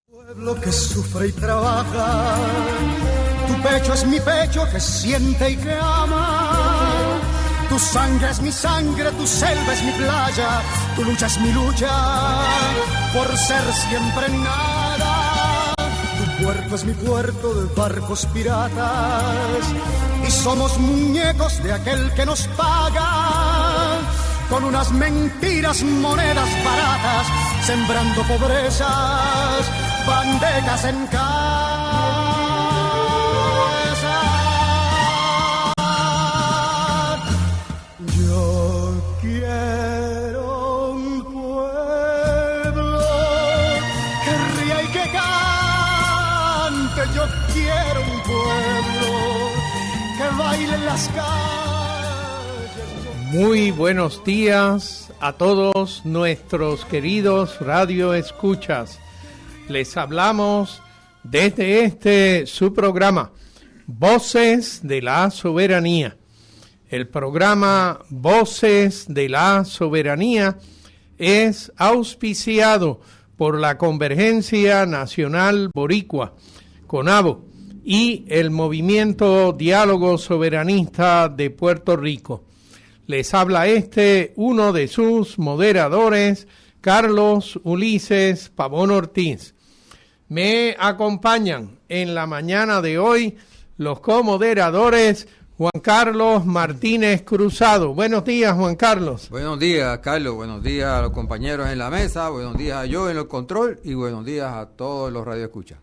Pueblo que sufre y trabaja, tu pecho es mi pecho que siente y que ama. Tu sangre es mi sangre, tu selva es mi playa, tu lucha es mi lucha, por ser siempre nada. Tu puerto es mi puerto de barcos piratas, y somos muñecos de aquel que nos paga, con unas mentiras, monedas baratas, sembrando pobrezas, bandecas en casa. Yo quiero un pueblo que ría y que cante. Yo quiero un pueblo que baile en las calles. Muy buenos días a todos nuestros queridos radioescuchas. Les hablamos desde su programa, Voces de la Soberanía. El programa Voces de la Soberanía es auspiciado por la Convergencia Nacional Boricua, CONABO, y el Movimiento Diálogo Soberanista de Puerto Rico. Les habla uno de sus moderadores, Carlos Ulises Pavón Ortiz. Me acompañan en la mañana de hoy los comoderadores Juan Carlos Martínez Cruzado. Buenos días, Juan Carlos. Buenos días, Carlos. Buenos días a los compañeros en la mesa. Buenos días a yo en el control y buenos días a todos los radioescuchas.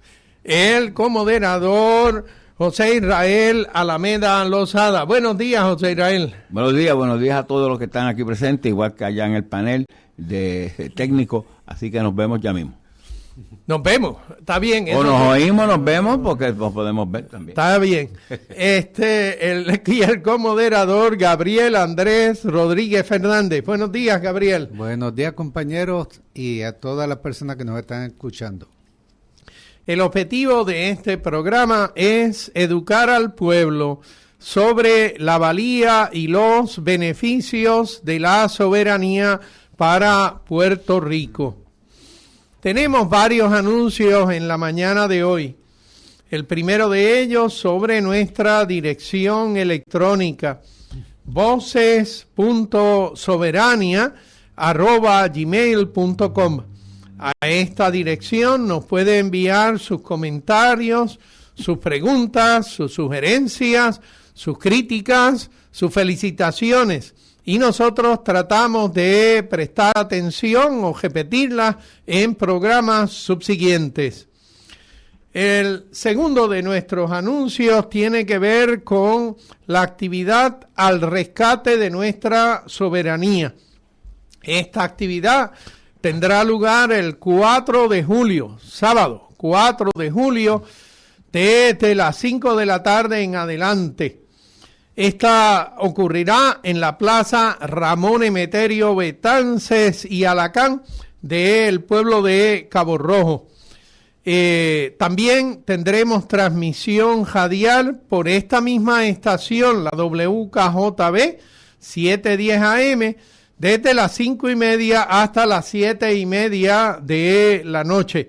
El comoderador José Israel Alameda Lozada. Buenos días, José Israel. Buenos días a todos los que están aquí presentes, igual que allá en el panel de técnico, así que nos vemos ya mismo. Nos vemos, está bien. O nos oímos, nos vemos, porque nos podemos ver también. Está bien. El comoderador Gabriel Andrés Rodríguez Fernández. Buenos días, Gabriel. Buenos días, compañeros, y a todas las personas que nos están escuchando. El objetivo de este programa es educar al pueblo sobre la valía y los beneficios de la soberanía para Puerto Rico. Tenemos varios anuncios en la mañana de hoy. El primero de ellos sobre nuestra dirección electrónica, voces.soberania@gmail.com. A esta dirección nos puede enviar sus comentarios, sus preguntas, sus sugerencias, sus críticas, sus felicitaciones. Y nosotros tratamos de prestar atención o repetirlas en programas subsiguientes. El segundo de nuestros anuncios tiene que ver con la actividad al rescate de nuestra soberanía. Esta actividad tendrá lugar el 4 de julio, sábado 4 de julio, desde las 5 de la tarde en adelante. Esta ocurrirá en la Plaza Ramón Emeterio Betances y Alacán del pueblo de Cabo Rojo. También tendremos transmisión radial por esta misma estación, la WKJB 710 AM, desde las 5:30 hasta las 7:30 de la noche.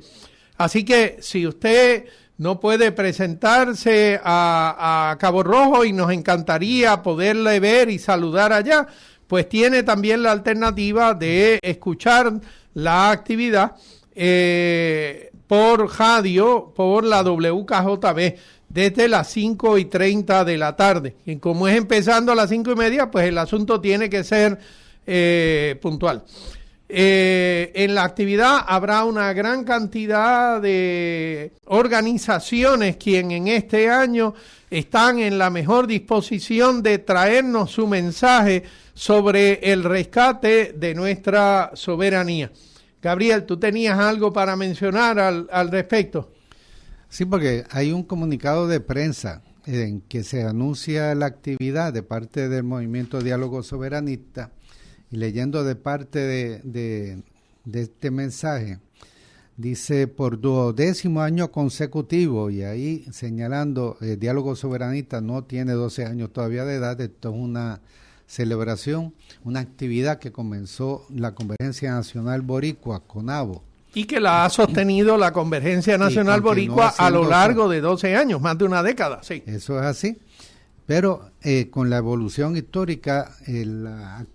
Así que si usted no puede presentarse a Cabo Rojo y nos encantaría poderle ver y saludar allá, pues tiene también la alternativa de escuchar la actividad por radio, por la WKJB, desde las 5:30 de la tarde. Y como es empezando a las 5:30, pues el asunto tiene que ser puntual. En la actividad habrá una gran cantidad de organizaciones quien en este año están en la mejor disposición de traernos su mensaje sobre el rescate de nuestra soberanía. Gabriel, ¿tú tenías algo para mencionar al respecto? Sí, porque hay un comunicado de prensa en que se anuncia la actividad de parte del Movimiento Diálogo Soberanista. Y leyendo de parte de este mensaje, dice: por 12º año consecutivo, y ahí señalando, el Diálogo Soberanista no tiene 12 años todavía de edad. Esto es una celebración, una actividad que comenzó la Convergencia Nacional Boricua, CONABO, Y que la ha sostenido la Convergencia Nacional Boricua a lo largo de 12 años, más de una década, sí. Eso es así. Pero con la evolución histórica, la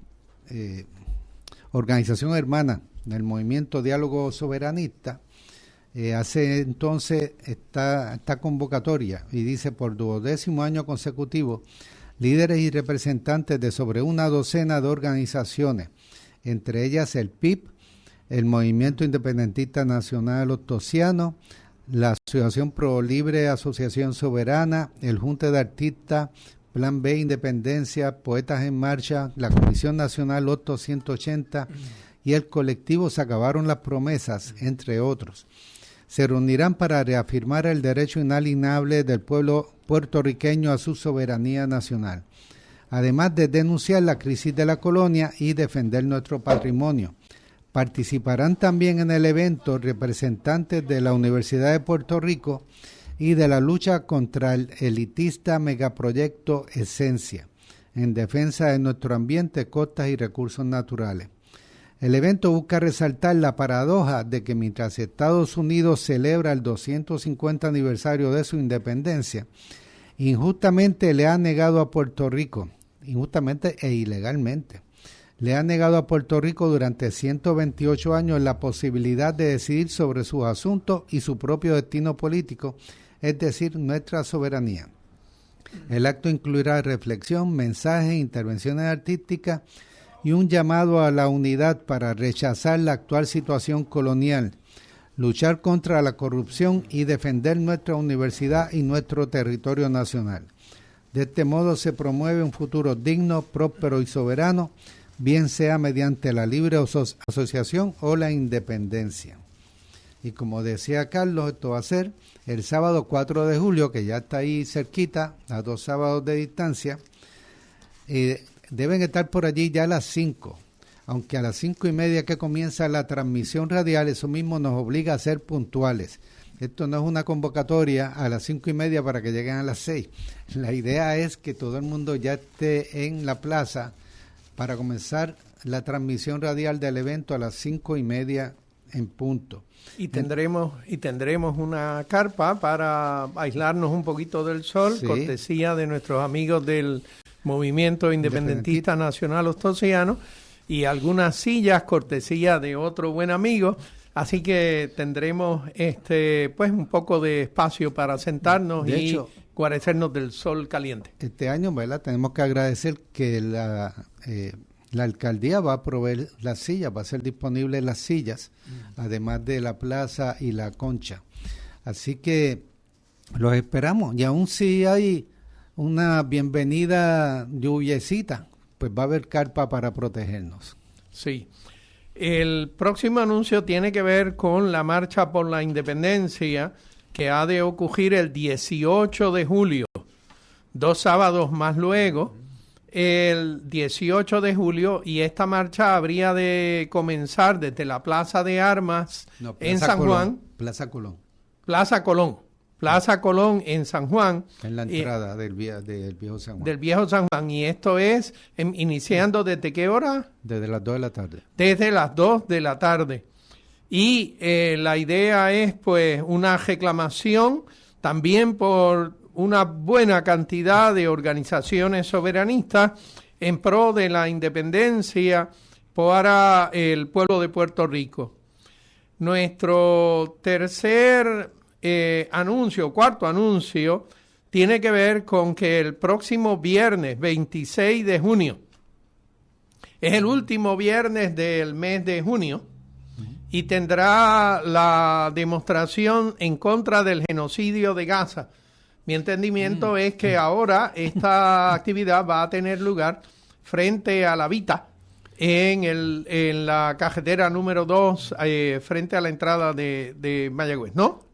organización hermana del Movimiento Diálogo Soberanista hace entonces esta convocatoria y dice: por 12º año consecutivo, líderes y representantes de sobre una docena de organizaciones, entre ellas el PIB, el Movimiento Independentista Nacional Ostosiano, la Asociación Pro Libre Asociación Soberana, el Junte de Artistas, Plan B Independencia, Poetas en Marcha, la Comisión Nacional Otto 180 y el colectivo Se Acabaron las Promesas, entre otros. Se reunirán para reafirmar el derecho inalienable del pueblo puertorriqueño a su soberanía nacional, además de denunciar la crisis de la colonia y defender nuestro patrimonio. Participarán también en el evento representantes de la Universidad de Puerto Rico y de la lucha contra el elitista megaproyecto Esencia, en defensa de nuestro ambiente, costas y recursos naturales. El evento busca resaltar la paradoja de que mientras Estados Unidos celebra el 250 aniversario de su independencia, injustamente le ha negado a Puerto Rico, injustamente e ilegalmente, le ha negado a Puerto Rico durante 128 años la posibilidad de decidir sobre sus asuntos y su propio destino político, es decir, nuestra soberanía. El acto incluirá reflexión, mensajes, intervenciones artísticas y un llamado a la unidad para rechazar la actual situación colonial, luchar contra la corrupción y defender nuestra universidad y nuestro territorio nacional. De este modo se promueve un futuro digno, próspero y soberano, bien sea mediante la libre asociación o la independencia. Y como decía Carlos, esto va a ser el sábado 4 de julio, que ya está ahí cerquita, a 2 sábados de distancia. Deben estar por allí ya a las 5, aunque a las 5:30 que comienza la transmisión radial, eso mismo nos obliga a ser puntuales. Esto no es una convocatoria a las 5:30 para que lleguen a las 6. La idea es que todo el mundo ya esté en la plaza para comenzar la transmisión radial del evento a las 5:30 en punto. Y tendremos una carpa para aislarnos un poquito del sol, sí, cortesía de nuestros amigos del Movimiento Independentista Nacional Ostosiano, y algunas sillas cortesía de otro buen amigo. Así que tendremos pues un poco de espacio para sentarnos y guarecernos del sol caliente. Este año, ¿verdad? Tenemos que agradecer que la alcaldía va a proveer las sillas, va a ser disponibles las sillas, además de la plaza y la concha. Así que los esperamos. Y aún si hay una bienvenida lluviecita, pues va a haber carpa para protegernos. Sí. El próximo anuncio tiene que ver con la Marcha por la Independencia, que ha de ocurrir el 18 de julio, 2 sábados más luego, el 18 de julio, y esta marcha habría de comenzar desde la Plaza de Armas en San Juan. Plaza Colón en San Juan. En la entrada del Viejo San Juan. Del Viejo San Juan, y esto es iniciando ¿desde qué hora? Desde las 2 de la tarde. Desde las 2 de la tarde. Y la idea es pues una reclamación también por una buena cantidad de organizaciones soberanistas en pro de la independencia para el pueblo de Puerto Rico. Nuestro cuarto anuncio, tiene que ver con que el próximo viernes 26 de junio, es el último viernes del mes de junio, y tendrá la demostración en contra del genocidio de Gaza. Mi entendimiento es que ahora esta actividad va a tener lugar frente a la Vita, en la carretera número 2, frente a la entrada de Mayagüez, ¿no?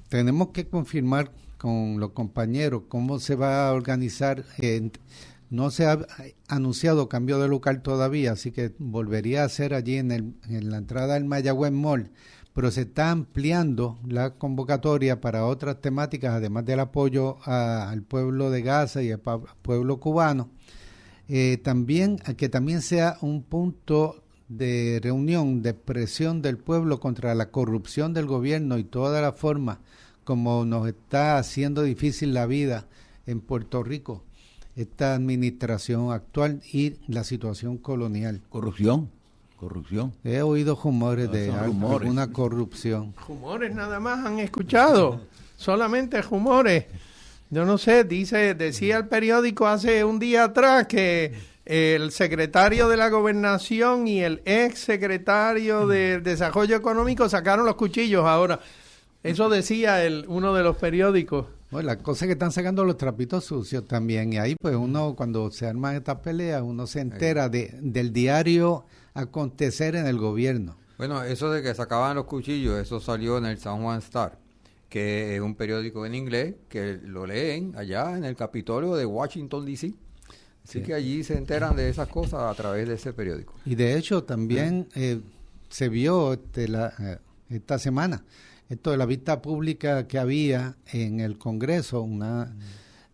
Tenemos que confirmar con los compañeros cómo se va a organizar. No se ha anunciado cambio de local todavía, así que volvería a ser allí en la entrada del Mayagüez Mall, pero se está ampliando la convocatoria para otras temáticas, además del apoyo al pueblo de Gaza y al pueblo cubano. Que también sea un punto de reunión, de presión del pueblo contra la corrupción del gobierno y toda la forma como nos está haciendo difícil la vida en Puerto Rico, esta administración actual y la situación colonial. Corrupción. He oído rumores de alguna corrupción. Rumores nada más han escuchado, solamente rumores. Yo no sé, decía el periódico hace un día atrás que el secretario de la Gobernación y el ex secretario de Desarrollo Económico sacaron los cuchillos ahora. Eso decía uno de los periódicos. Bueno, la cosa es que están sacando los trapitos sucios también, y ahí pues uno, cuando se arman estas peleas, uno se entera del diario acontecer en el gobierno. Bueno, eso de que sacaban los cuchillos, eso salió en el San Juan Star, que es un periódico en inglés que lo leen allá en el Capitolio de Washington, D.C. Así que allí se enteran de esas cosas a través de ese periódico. Y de hecho también se vio esta semana esto de la vista pública que había en el Congreso,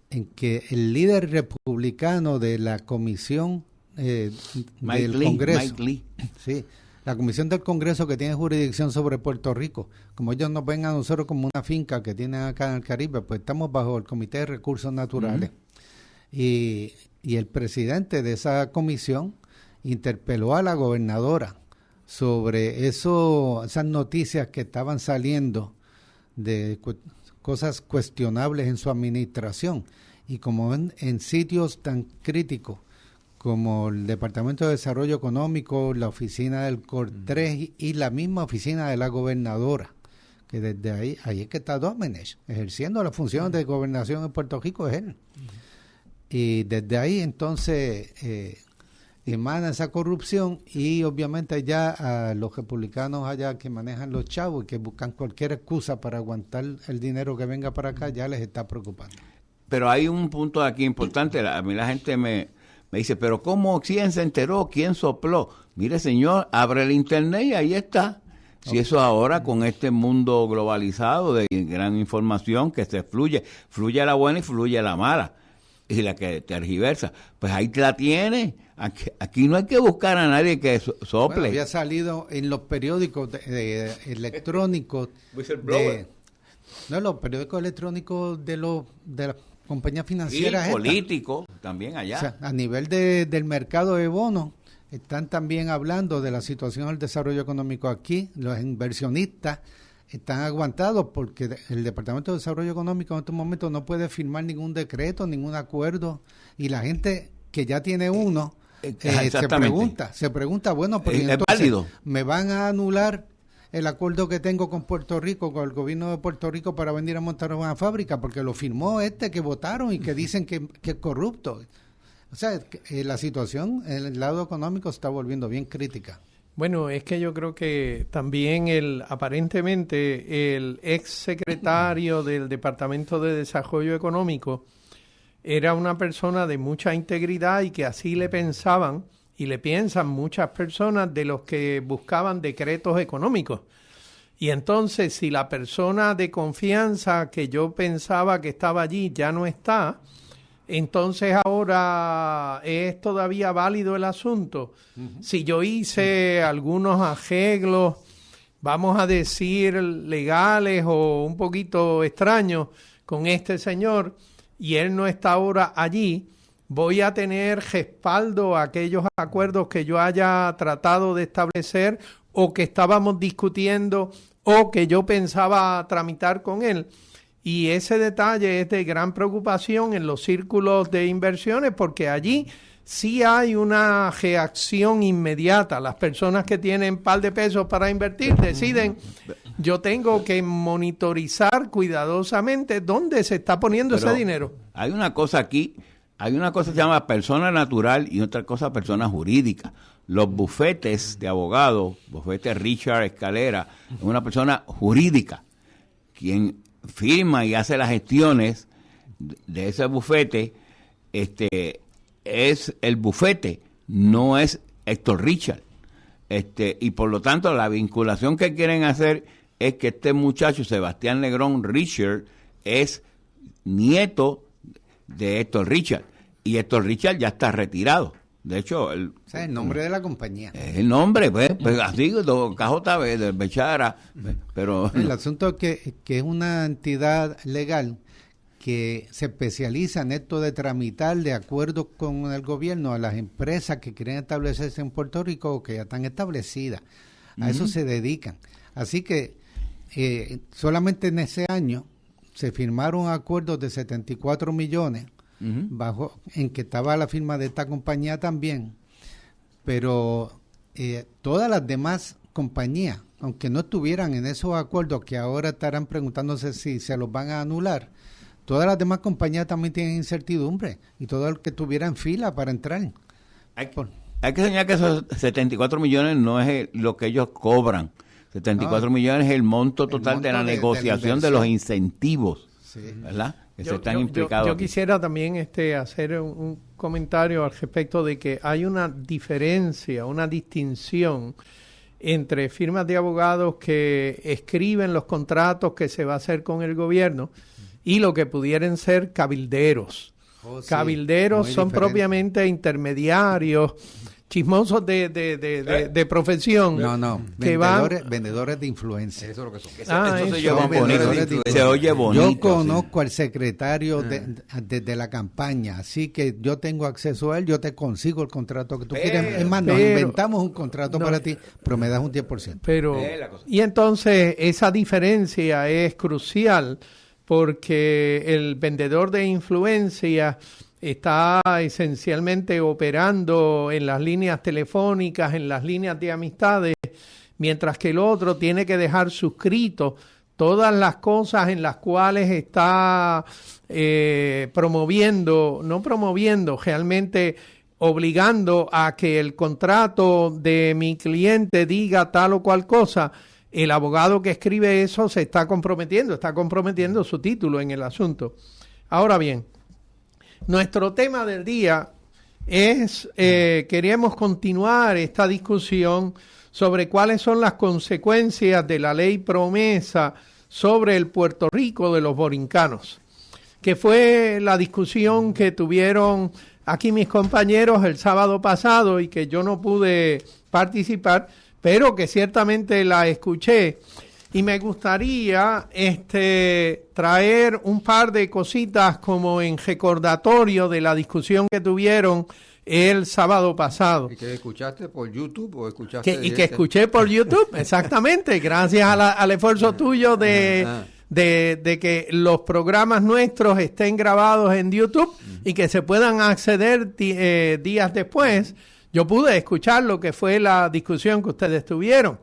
en que el líder republicano de la comisión del Congreso, Mike Lee. Sí, la comisión del Congreso que tiene jurisdicción sobre Puerto Rico, como ellos nos ven a nosotros como una finca que tienen acá en el Caribe, pues estamos bajo el Comité de Recursos Naturales. Y el presidente de esa comisión interpeló a la gobernadora sobre esas noticias que estaban saliendo de cosas cuestionables en su administración, y como en sitios tan críticos como el Departamento de Desarrollo Económico, la oficina del COR3 y la misma oficina de la gobernadora, que desde ahí es que está Domenech, ejerciendo las funciones de gobernación en Puerto Rico, es él. Y desde ahí entonces emana esa corrupción, y obviamente ya a los republicanos allá que manejan los chavos y que buscan cualquier excusa para aguantar el dinero que venga para acá, ya les está preocupando. Pero hay un punto aquí importante. A mí la gente me dice, pero ¿cómo? ¿Quién se enteró? ¿Quién sopló? Mire, señor, abre el internet y ahí está. Si eso ahora con este mundo globalizado de gran información que se fluye la buena y fluye la mala, y la que tergiversa, pues ahí la tiene. Aquí no hay que buscar a nadie que sople. Bueno, había salido en los periódicos electrónicos los periódicos electrónicos de las compañías financieras, y políticos también allá. O sea, a nivel del mercado de bonos, están también hablando de la situación del desarrollo económico aquí. Los inversionistas están aguantados porque el Departamento de Desarrollo Económico en estos momentos no puede firmar ningún decreto, ningún acuerdo, y la gente que ya tiene uno se pregunta, bueno, pero entonces válido. ¿Me van a anular el acuerdo que tengo con Puerto Rico, con el gobierno de Puerto Rico, para venir a montar una fábrica? Porque lo firmó que votaron y que dicen que es corrupto. O sea, la situación en el lado económico se está volviendo bien crítica. Bueno, es que yo creo que también aparentemente el ex secretario del Departamento de Desarrollo Económico era una persona de mucha integridad, y que así le pensaban y le piensan muchas personas de los que buscaban decretos económicos. Y entonces, si la persona de confianza que yo pensaba que estaba allí ya no está, entonces ahora es todavía válido el asunto. Si yo hice algunos arreglos, vamos a decir, legales o un poquito extraños con este señor, y él no está ahora allí, voy a tener respaldo a aquellos acuerdos que yo haya tratado de establecer, o que estábamos discutiendo, o que yo pensaba tramitar con él. Y ese detalle es de gran preocupación en los círculos de inversiones, porque allí sí hay una reacción inmediata. Las personas que tienen un par de pesos para invertir deciden, yo tengo que monitorizar cuidadosamente dónde se está poniendo ese dinero. Hay una cosa aquí, hay una cosa que se llama persona natural y otra cosa persona jurídica. Los bufetes de abogados, bufete Richard Escalera, es una persona jurídica, quien firma y hace las gestiones de ese bufete, es el bufete, no es Héctor Richard. Y por lo tanto la vinculación que quieren hacer es que este muchacho, Sebastián Negrón Richard, es nieto de Héctor Richard, y Héctor Richard ya está retirado. De hecho, O sea, el nombre de la compañía. es el nombre, pues así, KJB, de Bechara, pero... El asunto es que es una entidad legal que se especializa en esto de tramitar de acuerdo con el gobierno a las empresas que quieren establecerse en Puerto Rico o que ya están establecidas. A eso se dedican. Así que solamente en ese año se firmaron acuerdos de 74 millones bajo en que estaba la firma de esta compañía también, pero todas las demás compañías, aunque no estuvieran en esos acuerdos que ahora estarán preguntándose si se los van a anular, todas las demás compañías también tienen incertidumbre y todo el que estuviera en fila para entrar. Hay que señalar que esos 74 millones no es lo que ellos cobran. 74 millones es el monto total de la negociación de los incentivos, ¿verdad? Que se están implicados. Yo quisiera también hacer un comentario al respecto de que hay una diferencia, una distinción entre firmas de abogados que escriben los contratos que se va a hacer con el gobierno y lo que pudieran ser cabilderos. Cabilderos son propiamente intermediarios, chismosos de profesión. No, vendedores de influencia. Eso es lo que son. Eso se llama bonito. Se oye bonito. Yo conozco al secretario desde la campaña, así que yo tengo acceso a él, yo te consigo el contrato que tú quieres. Es más, nos inventamos un contrato para ti, pero me das un 10%. Y entonces esa diferencia es crucial porque el vendedor de influencia está esencialmente operando en las líneas telefónicas, en las líneas de amistades, mientras que el otro tiene que dejar suscrito todas las cosas en las cuales está realmente obligando a que el contrato de mi cliente diga tal o cual cosa. El abogado que escribe eso se está comprometiendo su título en el asunto. Ahora bien, nuestro tema del día es, queremos continuar esta discusión sobre cuáles son las consecuencias de la ley promesa sobre el Puerto Rico de los borincanos, que fue la discusión que tuvieron aquí mis compañeros el sábado pasado y que yo no pude participar, pero que ciertamente la escuché. Y me gustaría traer un par de cositas como en recordatorio de la discusión que tuvieron el sábado pasado. ¿Y que escuchaste por YouTube o escuchaste? Que escuché por YouTube, exactamente, gracias al esfuerzo tuyo de que los programas nuestros estén grabados en YouTube y que se puedan acceder días después. Yo pude escuchar lo que fue la discusión que ustedes tuvieron.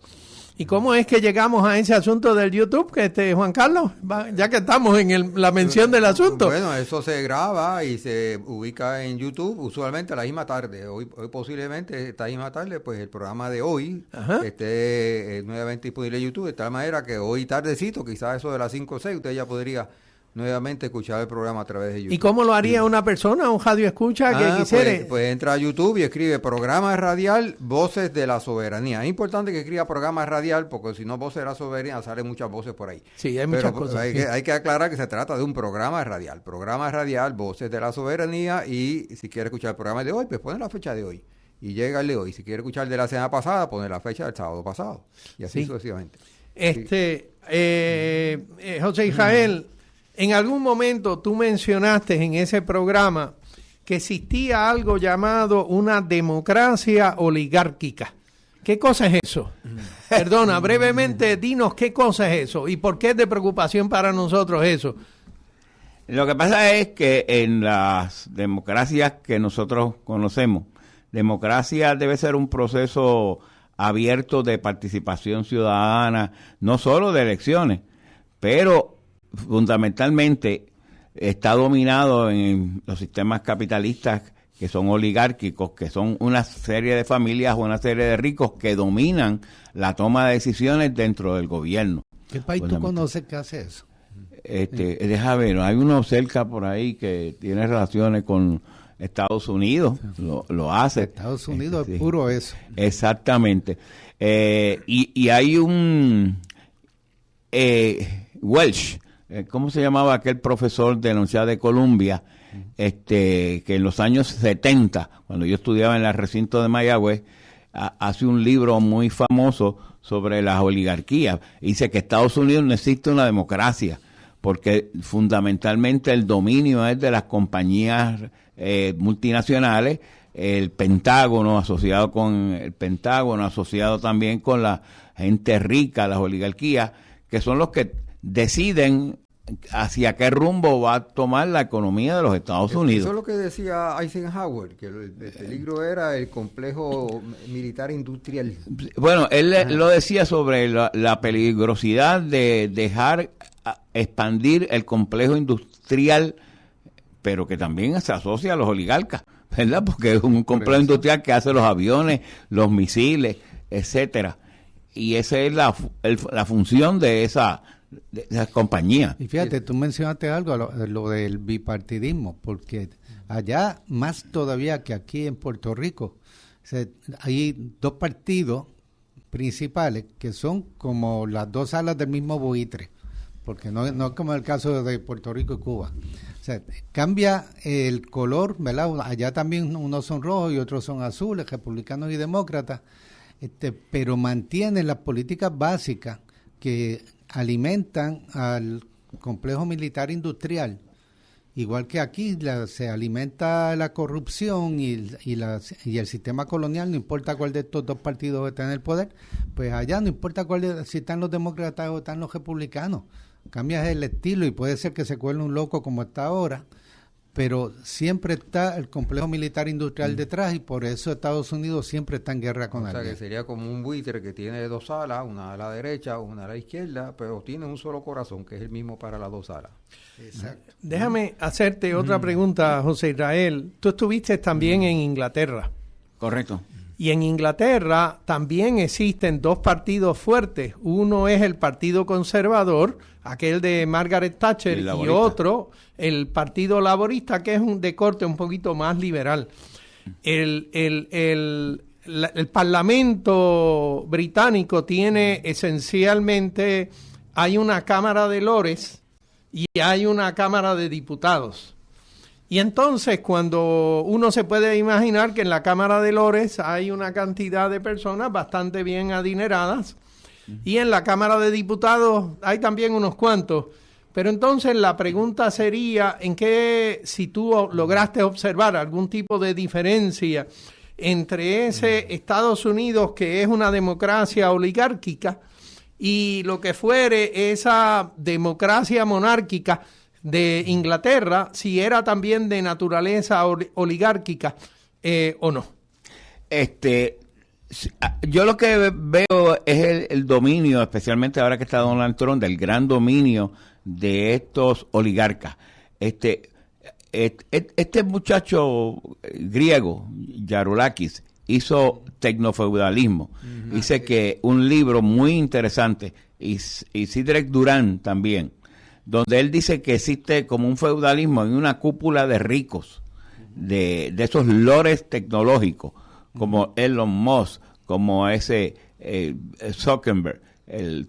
¿Y cómo es que llegamos a ese asunto del YouTube, Juan Carlos? Ya que estamos en la mención del asunto. Bueno, eso se graba y se ubica en YouTube usualmente a la misma tarde. Hoy posiblemente esta misma tarde, pues el programa de hoy esté nuevamente disponible en YouTube, de tal manera que hoy tardecito, quizás eso de las 5 o 6, usted ya podría nuevamente escuchar el programa a través de YouTube. ¿Y cómo lo haría una persona, un radio escucha que quisiera? Pues entra a YouTube y escribe programa radial Voces de la Soberanía. Es importante que escriba programa radial porque si no Voces de la Soberanía salen muchas voces por ahí. Sí, hay muchas cosas. Hay que aclarar que se trata de un programa radial Voces de la Soberanía, y si quiere escuchar el programa de hoy, pues pone la fecha de hoy y llega el de hoy. Si quiere escuchar el de la semana pasada, pone la fecha del sábado pasado y así sucesivamente. José Israel, en algún momento tú mencionaste en ese programa que existía algo llamado una democracia oligárquica. ¿Qué cosa es eso? Perdona, brevemente dinos qué cosa es eso y por qué es de preocupación para nosotros eso. Lo que pasa es que en las democracias que nosotros conocemos, democracia debe ser un proceso abierto de participación ciudadana, no solo de elecciones, pero fundamentalmente está dominado en los sistemas capitalistas que son oligárquicos, que son una serie de familias o una serie de ricos que dominan la toma de decisiones dentro del gobierno. ¿Qué país tú conoces que hace eso? Deja ver, hay uno cerca por ahí que tiene relaciones con Estados Unidos, lo hace. Estados Unidos es puro eso. Exactamente. Y hay un Welsh, ¿cómo se llamaba aquel profesor de la Universidad de Columbia? que en los años 70, cuando yo estudiaba en el recinto de Mayagüez, hace un libro muy famoso sobre las oligarquías. Dice que Estados Unidos no existe una democracia, porque fundamentalmente el dominio es de las compañías multinacionales, el Pentágono asociado también con la gente rica, las oligarquías, que son los que deciden hacia qué rumbo va a tomar la economía de los Estados Unidos. Eso es lo que decía Eisenhower, que el peligro era el complejo militar industrial. Bueno, él lo decía sobre la peligrosidad de dejar expandir el complejo industrial, pero que también se asocia a los oligarcas, ¿verdad? Porque es un complejo industrial que hace los aviones, los misiles, etcétera. Y esa es la función de esa compañía. Y fíjate, tú mencionaste algo, lo del bipartidismo, porque allá, más todavía que aquí en Puerto Rico, hay dos partidos principales que son como las dos alas del mismo buitre, porque no es como el caso de Puerto Rico y Cuba. O sea, cambia el color, ¿verdad? Allá también unos son rojos y otros son azules, republicanos y demócratas, pero mantienen las políticas básicas que alimentan al complejo militar industrial, igual que aquí se alimenta la corrupción y el sistema colonial, no importa cuál de estos dos partidos está en el poder, pues allá no importa si están los demócratas o están los republicanos, cambias el estilo y puede ser que se cuele un loco como está ahora, pero siempre está el complejo militar industrial detrás y por eso Estados Unidos siempre está en guerra con alguien. O sea, que sería como un buitre que tiene dos alas, una a la derecha, una a la izquierda, pero tiene un solo corazón, que es el mismo para las dos alas. Exacto. Déjame hacerte otra pregunta, José Israel. Tú estuviste también en Inglaterra. Correcto. Y en Inglaterra también existen dos partidos fuertes. Uno es el Partido Conservador, aquel de Margaret Thatcher, y otro, el Partido Laborista, que es de corte un poquito más liberal. El Parlamento británico tiene esencialmente, hay una Cámara de Lores y hay una Cámara de Diputados. Y entonces cuando uno se puede imaginar que en la Cámara de Lores hay una cantidad de personas bastante bien adineradas y en la Cámara de Diputados hay también unos cuantos. Pero entonces la pregunta sería si tú lograste observar algún tipo de diferencia entre ese Estados Unidos que es una democracia oligárquica y lo que fuere esa democracia monárquica de Inglaterra, si era también de naturaleza oligárquica o no. Yo lo que veo es el dominio, especialmente ahora que está Donald Trump, del gran dominio de estos oligarcas. Este muchacho griego, Yaroulakis, hizo Tecnofeudalismo. Dice que un libro muy interesante, y Sidrek Durán también, donde él dice que existe como un feudalismo en una cúpula de ricos, de esos lores tecnológicos, como Elon Musk, como ese Zuckerberg,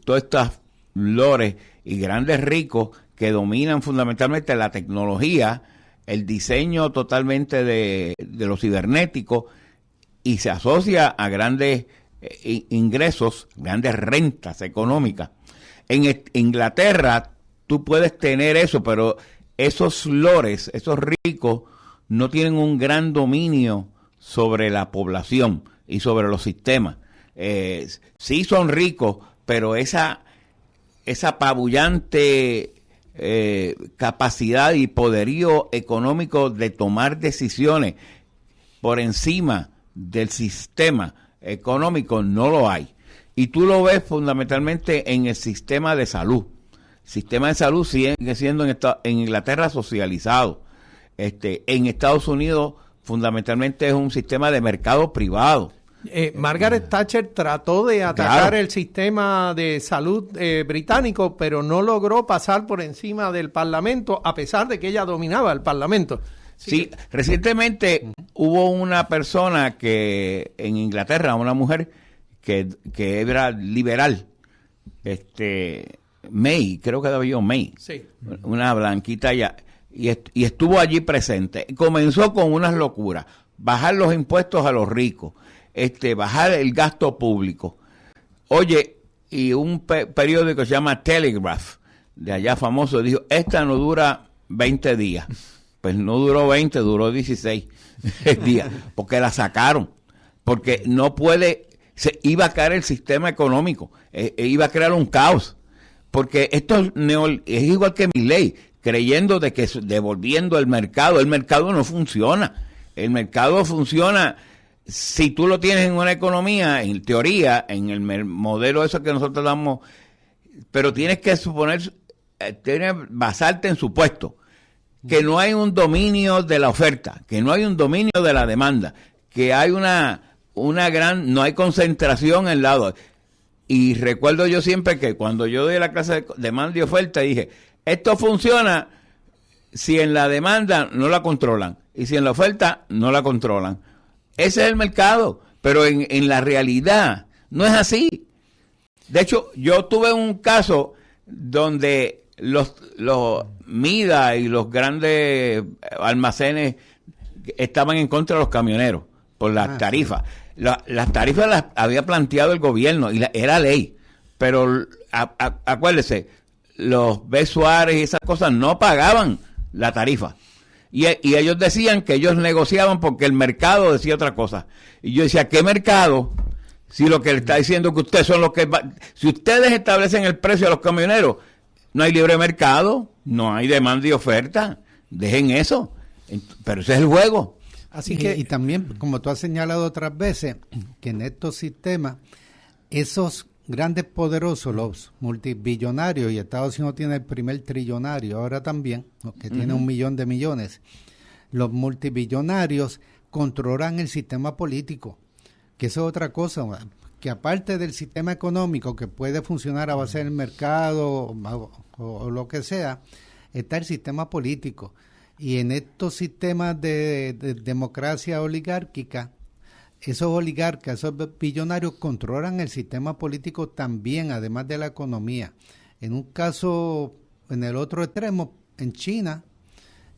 todos estos lores y grandes ricos que dominan fundamentalmente la tecnología, el diseño totalmente de lo cibernético, y se asocia a grandes ingresos, grandes rentas económicas. En Inglaterra tú puedes tener eso, pero esos lores, esos ricos, no tienen un gran dominio sobre la población y sobre los sistemas. Sí son ricos, pero esa apabullante capacidad y poderío económico de tomar decisiones por encima del sistema económico no lo hay. Y tú lo ves fundamentalmente en el sistema de salud. El sistema de salud sigue siendo en Inglaterra socializado. En Estados Unidos fundamentalmente es un sistema de mercado privado. Margaret Thatcher trató de atacar el sistema de salud británico, pero no logró pasar por encima del Parlamento, a pesar de que ella dominaba el Parlamento. Sí, recientemente hubo una persona que en Inglaterra, una mujer que era liberal, May, creo que era yo, May, sí, una blanquita ya, y estuvo allí presente. Comenzó con unas locuras, bajar los impuestos a los ricos, bajar el gasto público. Oye, y un periódico que se llama Telegraph, de allá famoso, dijo, esta no dura 20 días. Pues no duró 20, duró 16 días, porque la sacaron, porque no puede, iba a caer el sistema económico, iba a crear un caos, porque esto es igual que Milei, creyendo de que devolviendo el mercado no funciona. El mercado funciona si tú lo tienes en una economía, en teoría, en el modelo eso que nosotros damos, pero tienes que basarte en supuesto que no hay un dominio de la oferta, que no hay un dominio de la demanda, que hay no hay concentración en el lado. Y recuerdo yo siempre que cuando yo doy la clase de demanda y oferta, dije, esto funciona si en la demanda no la controlan y si en la oferta no la controlan. Ese es el mercado, pero en la realidad no es así. De hecho, yo tuve un caso donde los Mida y los grandes almacenes estaban en contra de los camioneros por las tarifas. Las tarifas las había planteado el gobierno y era ley, pero acuérdese, los B. Suárez y esas cosas no pagaban la tarifa. Y ellos decían que ellos negociaban porque el mercado decía otra cosa. Y yo decía, ¿qué mercado? Si lo que le está diciendo que ustedes son los que... Si ustedes establecen el precio a los camioneros, no hay libre mercado, no hay demanda y oferta. Dejen eso. Pero ese es el juego. Así que, y también, como tú has señalado otras veces, que en estos sistemas, esos grandes poderosos, los multibillonarios, y Estados Unidos tiene el primer trillonario ahora también, ¿no? Que tiene 1 millón de millones, los multibillonarios controlan el sistema político, que eso es otra cosa, que aparte del sistema económico que puede funcionar a base del mercado o lo que sea, está el sistema político. Y en estos sistemas de democracia oligárquica, esos oligarcas, esos billonarios controlan el sistema político también, además de la economía. En un caso, en el otro extremo, en China,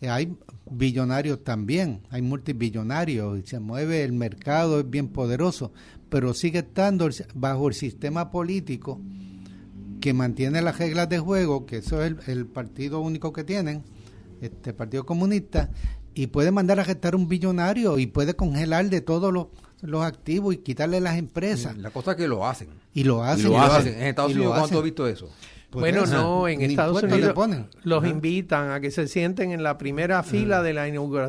hay billonarios también, hay multibillonarios, y se mueve el mercado, es bien poderoso, pero sigue estando bajo el sistema político que mantiene las reglas de juego, que eso es el partido único que tienen, este Partido Comunista, y puede mandar a gestar un billonario y puede congelar de todos los activos y quitarle las empresas. La cosa es que lo hacen. Y lo hacen. En Estados Unidos, ¿cuánto has visto eso? Bueno, no, en Estados Unidos los Ajá. invitan a que se sienten en la primera fila de la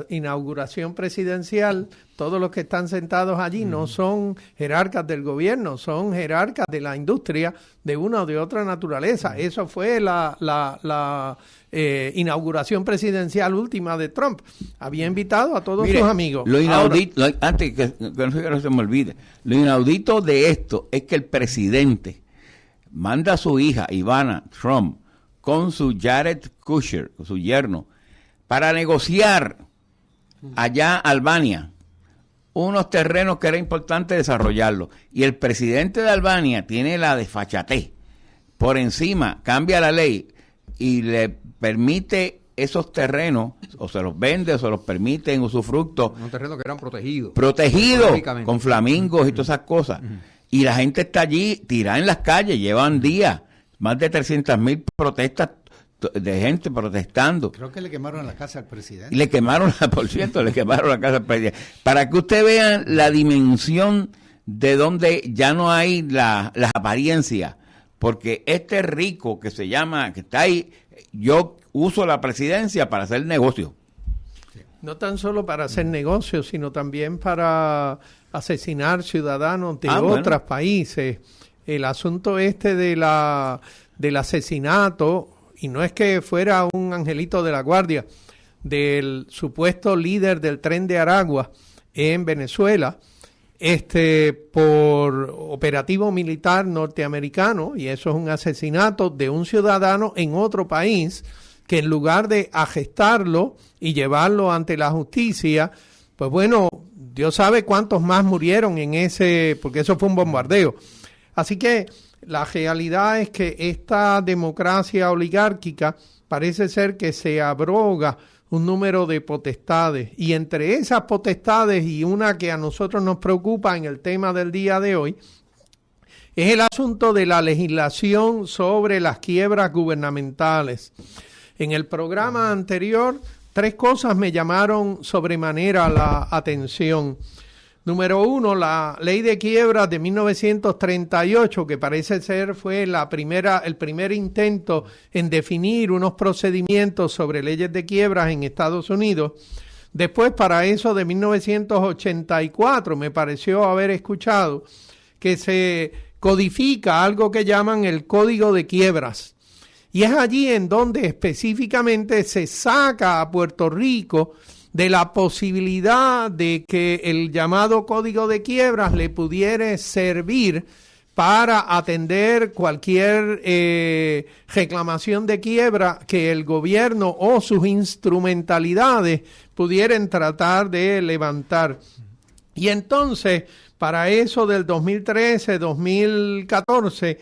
inauguración presidencial. Todos los que están sentados allí no son jerarcas del gobierno, son jerarcas de la industria de una o de otra naturaleza. Eso fue la inauguración presidencial última de Trump. Había invitado a todos sus amigos. Lo inaudito, antes que no se me olvide, lo inaudito de esto es que el presidente manda a su hija, Ivana Trump, con su Jared Kushner, con su yerno, para negociar allá Albania unos terrenos que era importante desarrollarlos. Y el presidente de Albania tiene la desfachatez. Por encima, cambia la ley y le permite esos terrenos, o se los vende, o se los permite en usufructo. Unos terrenos que eran protegidos. Con flamingos y todas esas cosas. Y la gente está allí tirada en las calles, llevan días, más de 300,000 protestas de gente protestando. Creo que le quemaron la casa al presidente. Y le quemaron la casa al presidente. Para que usted vea la dimensión de donde ya no hay las apariencias, porque este rico que se llama, que está ahí, yo uso la presidencia para hacer negocio. No tan solo para hacer negocios, sino también para asesinar ciudadanos de otros países. El asunto del asesinato, y no es que fuera un angelito de la guardia, del supuesto líder del Tren de Aragua en Venezuela, por operativo militar norteamericano, y eso es un asesinato de un ciudadano en otro país, que en lugar de agestarlo y llevarlo ante la justicia, pues bueno, Dios sabe cuántos más murieron porque eso fue un bombardeo. Así que la realidad es que esta democracia oligárquica parece ser que se abroga un número de potestades, y entre esas potestades y una que a nosotros nos preocupa en el tema del día de hoy, es el asunto de la legislación sobre las quiebras gubernamentales. En el programa anterior, 3 cosas me llamaron sobremanera la atención. Número 1, la ley de quiebras de 1938, que parece ser fue el primer intento en definir unos procedimientos sobre leyes de quiebras en Estados Unidos. Después, para eso de 1984, me pareció haber escuchado que se codifica algo que llaman el Código de Quiebras. Y es allí en donde específicamente se saca a Puerto Rico de la posibilidad de que el llamado Código de Quiebras le pudiera servir para atender cualquier reclamación de quiebra que el gobierno o sus instrumentalidades pudieran tratar de levantar. Y entonces, para eso del 2013-2014,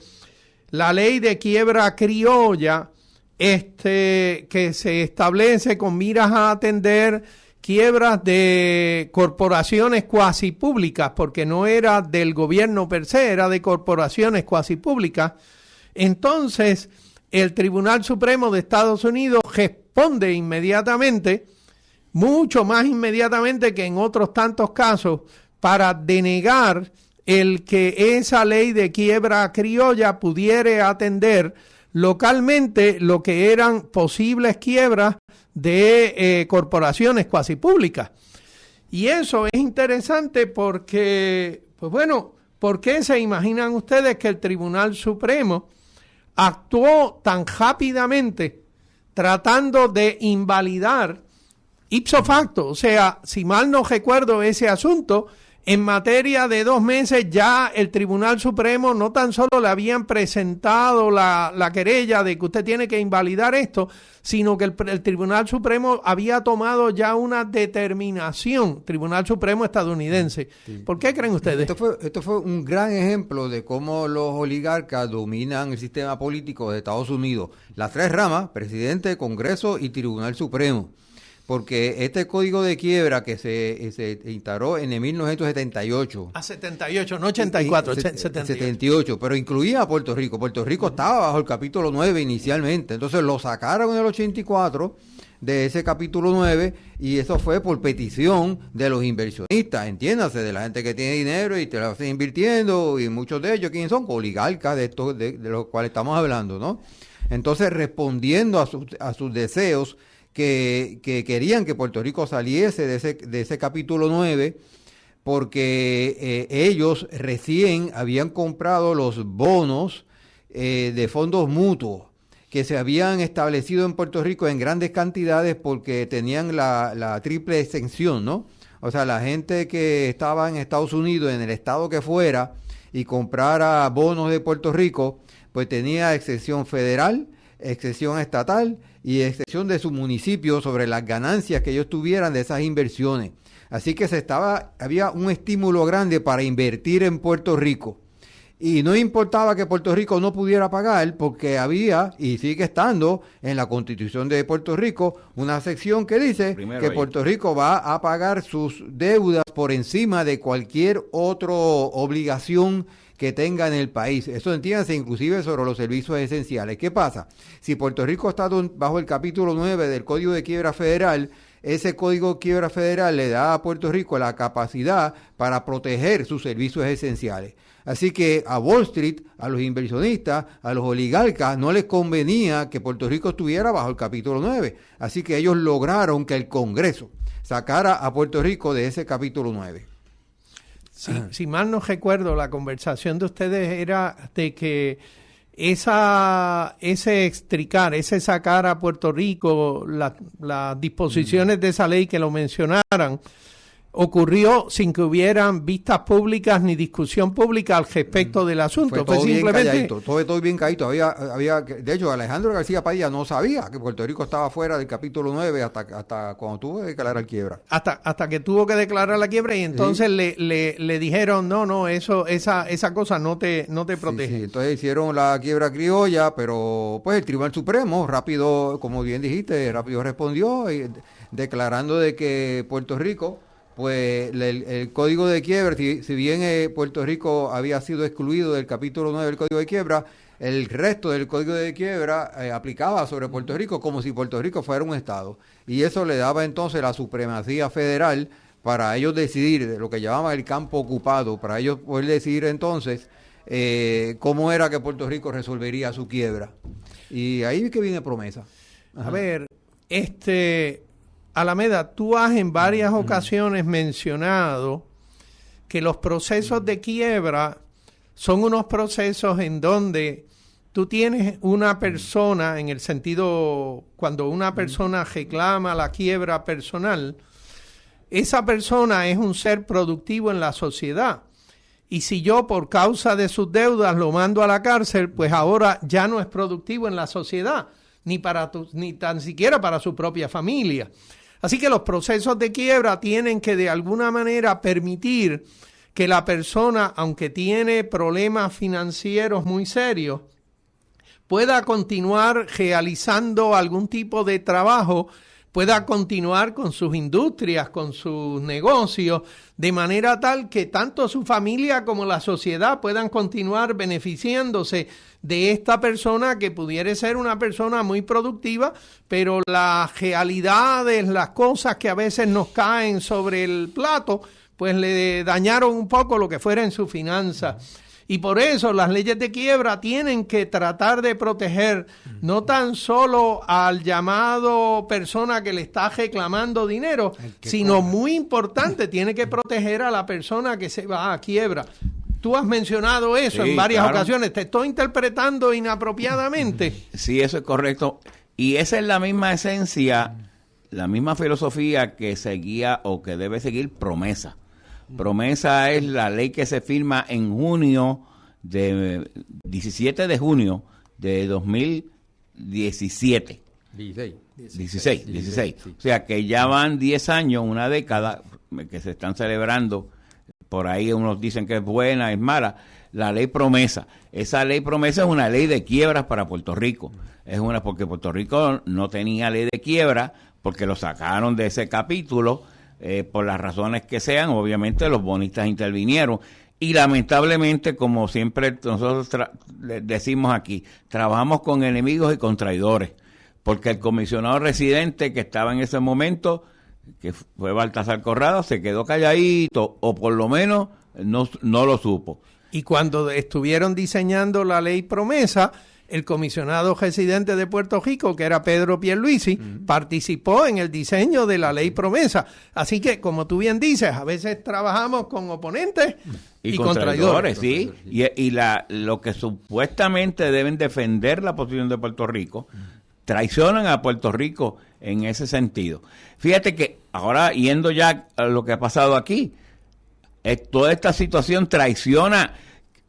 la ley de quiebra criolla, que se establece con miras a atender quiebras de corporaciones cuasi públicas, porque no era del gobierno per se, era de corporaciones cuasi públicas. Entonces, el Tribunal Supremo de Estados Unidos responde inmediatamente, mucho más inmediatamente que en otros tantos casos, para denegar el que esa ley de quiebra criolla pudiera atender localmente lo que eran posibles quiebras de corporaciones cuasi públicas. Y eso es interesante porque, pues bueno, ¿por qué se imaginan ustedes que el Tribunal Supremo actuó tan rápidamente tratando de invalidar ipso facto? O sea, si mal no recuerdo ese asunto, en materia de 2 meses ya el Tribunal Supremo no tan solo le habían presentado la querella de que usted tiene que invalidar esto, sino que el Tribunal Supremo había tomado ya una determinación, Tribunal Supremo estadounidense. Sí. ¿Por qué creen ustedes? Esto fue un gran ejemplo de cómo los oligarcas dominan el sistema político de Estados Unidos. Las 3 ramas, presidente, Congreso y Tribunal Supremo. Porque este código de quiebra que se instauró en el 1978. 78, no 84, 78, pero incluía a Puerto Rico. Puerto Rico estaba bajo el capítulo 9 inicialmente. Entonces lo sacaron en el 84 de ese capítulo 9 y eso fue por petición de los inversionistas, entiéndase, de la gente que tiene dinero y te lo está invirtiendo, y muchos de ellos, ¿quiénes son? Oligarcas de los cuales estamos hablando, ¿no? Entonces, respondiendo a sus deseos, que querían que Puerto Rico saliese de ese capítulo 9, porque ellos recién habían comprado los bonos de fondos mutuos que se habían establecido en Puerto Rico en grandes cantidades porque tenían la triple exención, ¿no? O sea, la gente que estaba en Estados Unidos, en el estado que fuera, y comprara bonos de Puerto Rico, pues tenía exención federal, exención estatal y exención de su municipio sobre las ganancias que ellos tuvieran de esas inversiones. Así que había un estímulo grande para invertir en Puerto Rico. Y no importaba que Puerto Rico no pudiera pagar, porque había, y sigue estando, en la Constitución de Puerto Rico, una sección que dice que Puerto Rico va a pagar sus deudas por encima de cualquier otra obligación que tenga en el país. Eso entiéndase inclusive sobre los servicios esenciales. ¿Qué pasa? Si Puerto Rico está bajo el capítulo 9 del Código de Quiebra Federal, ese Código de Quiebra Federal le da a Puerto Rico la capacidad para proteger sus servicios esenciales. Así que a Wall Street, a los inversionistas, a los oligarcas, no les convenía que Puerto Rico estuviera bajo el capítulo 9. Así que ellos lograron que el Congreso sacara a Puerto Rico de ese capítulo 9. Si mal no recuerdo, la conversación de ustedes era de que ese sacar a Puerto Rico, las disposiciones de esa ley que lo mencionaran, ocurrió sin que hubieran vistas públicas ni discusión pública al respecto del asunto. Fue todo simplemente bien calladito, todo bien calladito. De hecho, Alejandro García Padilla no sabía que Puerto Rico estaba fuera del capítulo 9 hasta cuando tuvo que declarar quiebra. hasta que tuvo que declarar la quiebra y entonces le dijeron, no, esa cosa no te protege. Sí. Entonces hicieron la quiebra criolla, pero pues el Tribunal Supremo rápido, como bien dijiste, rápido respondió declarando de que Puerto Rico, pues el código de quiebra, si bien Puerto Rico había sido excluido del capítulo 9 del código de quiebra, el resto del código de quiebra aplicaba sobre Puerto Rico como si Puerto Rico fuera un estado. Y eso le daba entonces la supremacía federal para ellos decidir de lo que llamaban el campo ocupado, para ellos poder decidir entonces cómo era que Puerto Rico resolvería su quiebra. Y ahí es que viene promesa. Ajá. A ver, Alameda, tú has en varias ocasiones mencionado que los procesos de quiebra son unos procesos en donde tú tienes una persona, en el sentido, cuando una persona reclama la quiebra personal, esa persona es un ser productivo en la sociedad. Y si yo por causa de sus deudas lo mando a la cárcel, pues ahora ya no es productivo en la sociedad, ni tan siquiera para su propia familia. Así que los procesos de quiebra tienen que de alguna manera permitir que la persona, aunque tiene problemas financieros muy serios, pueda continuar realizando algún tipo de trabajo, pueda continuar con sus industrias, con sus negocios, de manera tal que tanto su familia como la sociedad puedan continuar beneficiándose de esta persona que pudiera ser una persona muy productiva, pero las realidades, las cosas que a veces nos caen sobre el plato, pues le dañaron un poco lo que fuera en su finanza. Y por eso las leyes de quiebra tienen que tratar de proteger no tan solo al llamado persona que le está reclamando dinero, sino muy importante, tiene que proteger a la persona que se va a quiebra. Tú has mencionado eso en varias ocasiones. ¿Te estoy interpretando inapropiadamente? Sí, eso es correcto. Y esa es la misma esencia, la misma filosofía que seguía o que debe seguir Promesa. Promesa es la ley que se firma en 17 de junio de 2017. 16. O sea que ya van 10 años, una década, que se están celebrando. Por ahí unos dicen que es buena, es mala. La ley Promesa. Esa ley Promesa es una ley de quiebras para Puerto Rico. Porque Puerto Rico no tenía ley de quiebra, porque lo sacaron de ese capítulo, por las razones que sean. Obviamente los bonistas intervinieron. Y lamentablemente, como siempre nosotros decimos aquí, trabajamos con enemigos y con traidores. Porque el comisionado residente que estaba en ese momento, que fue Baltasar Corrado, se quedó calladito, o por lo menos no lo supo. Y cuando estuvieron diseñando la ley Promesa, el comisionado residente de Puerto Rico, que era Pedro Pierluisi, participó en el diseño de la ley Promesa. Así que, como tú bien dices, a veces trabajamos con oponentes y con traidores. Sí, y lo que supuestamente deben defender la posición de Puerto Rico, traicionan a Puerto Rico en ese sentido. Fíjate que ahora, yendo ya a lo que ha pasado aquí, toda esta situación traiciona,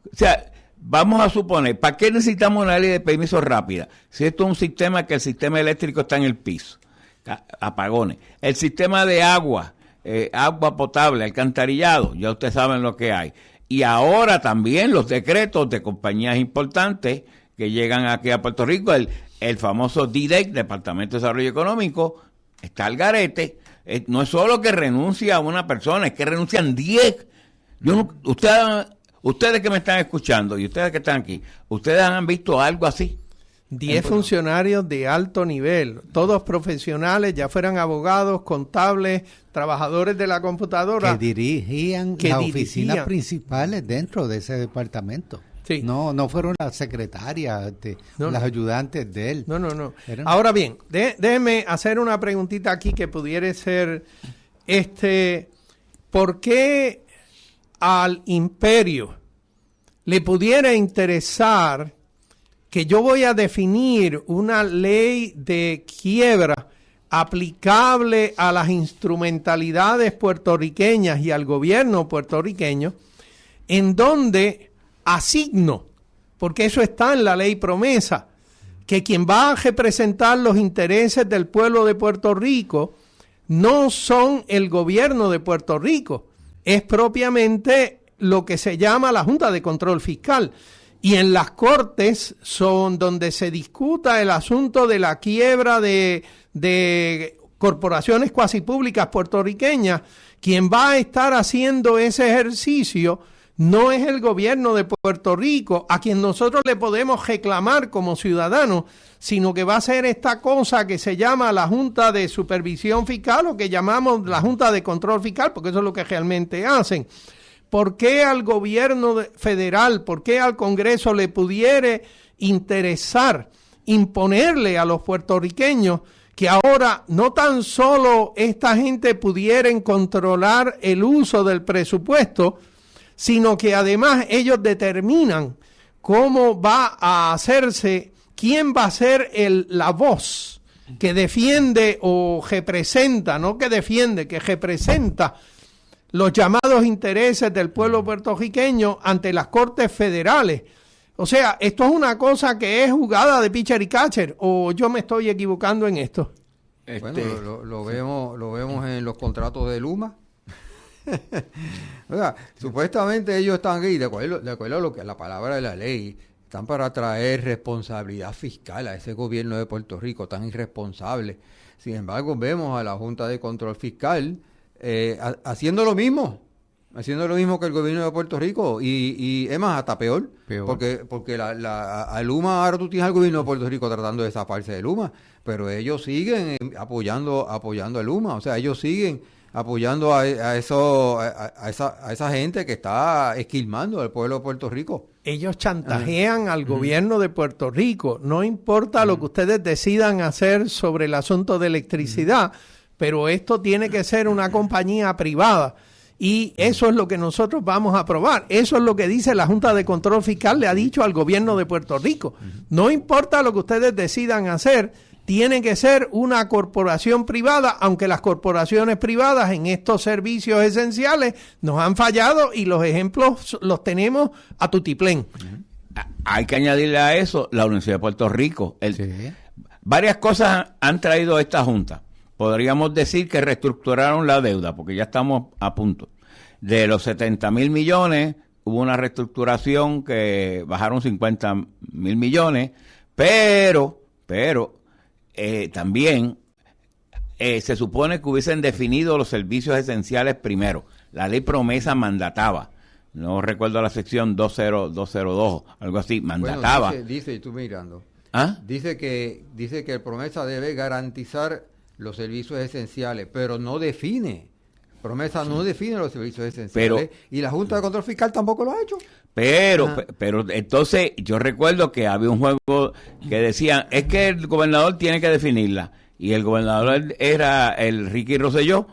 o sea, vamos a suponer, ¿para qué necesitamos una ley de permiso rápida? Si esto es un sistema que el sistema eléctrico está en el piso, apagones, el sistema de agua potable, alcantarillado, ya ustedes saben lo que hay. Y ahora también los decretos de compañías importantes que llegan aquí a Puerto Rico, el famoso DDEC, Departamento de Desarrollo Económico, está al garete. No es solo que renuncia a una persona, es que renuncian 10. Ustedes que me están escuchando y ustedes que están aquí, ¿ustedes han visto algo así? 10 funcionarios de alto nivel, todos profesionales, ya fueran abogados, contables, trabajadores de la computadora. Que dirigían las oficinas principales dentro de ese departamento. Sí. No fueron las secretarias, las ayudantes de él. No. Ahora bien, déjeme hacer una preguntita aquí que pudiera ser, ¿por qué al imperio le pudiera interesar que yo voy a definir una ley de quiebra aplicable a las instrumentalidades puertorriqueñas y al gobierno puertorriqueño, en donde asigno, porque eso está en la ley promesa, que quien va a representar los intereses del pueblo de Puerto Rico no son el gobierno de Puerto Rico, es propiamente lo que se llama la Junta de Control Fiscal. Y en las Cortes son donde se discuta el asunto de la quiebra de corporaciones cuasi públicas puertorriqueñas. Quien va a estar haciendo ese ejercicio no es el gobierno de Puerto Rico, a quien nosotros le podemos reclamar como ciudadanos, sino que va a ser esta cosa que se llama la Junta de Supervisión Fiscal, o que llamamos la Junta de Control Fiscal, porque eso es lo que realmente hacen. ¿Por qué al gobierno federal, por qué al Congreso le pudiera interesar imponerle a los puertorriqueños que ahora no tan solo esta gente pudieran controlar el uso del presupuesto, sino que además ellos determinan cómo va a hacerse, quién va a ser la voz que defiende o representa, no que defiende, que representa los llamados intereses del pueblo puertorriqueño ante las Cortes Federales? O sea, esto es una cosa que es jugada de pitcher y catcher, o yo me estoy equivocando en esto. Bueno, lo vemos en los contratos de Luma. O sea, supuestamente ellos están ahí, de acuerdo a lo que la palabra de la ley, están para traer responsabilidad fiscal a ese gobierno de Puerto Rico tan irresponsable. Sin embargo, vemos a la Junta de Control Fiscal haciendo lo mismo que el gobierno de Puerto Rico, y es más, hasta peor. porque a Luma, ahora tú tienes al gobierno de Puerto Rico tratando de zafarse de Luma, pero ellos siguen apoyando a Luma, o sea, ellos siguen apoyando a esa gente que está esquilmando al pueblo de Puerto Rico. Ellos chantajean al gobierno de Puerto Rico, no importa lo que ustedes decidan hacer sobre el asunto de electricidad, pero esto tiene que ser una compañía privada. Y eso es lo que nosotros vamos a aprobar. Eso es lo que dice la Junta de Control Fiscal, le ha dicho al gobierno de Puerto Rico. No importa lo que ustedes decidan hacer, tiene que ser una corporación privada, aunque las corporaciones privadas en estos servicios esenciales nos han fallado y los ejemplos los tenemos a tutiplén. Hay que añadirle a eso la Universidad de Puerto Rico. Varias cosas han traído esta Junta. Podríamos decir que reestructuraron la deuda, porque ya estamos a punto. De los 70,000 millones, hubo una reestructuración que bajaron 50,000 millones, pero también se supone que hubiesen definido los servicios esenciales primero. La ley promesa mandataba. No recuerdo la sección 202, algo así, mandataba. Bueno, dice, tú mirando. ¿Ah? Dice que el promesa debe garantizar los servicios esenciales, pero no define. Promesa no define los servicios esenciales, y la Junta de Control Fiscal tampoco lo ha hecho. Pero entonces yo recuerdo que había un juego que decían, es que el gobernador tiene que definirla, y el gobernador era el Ricky Rosselló,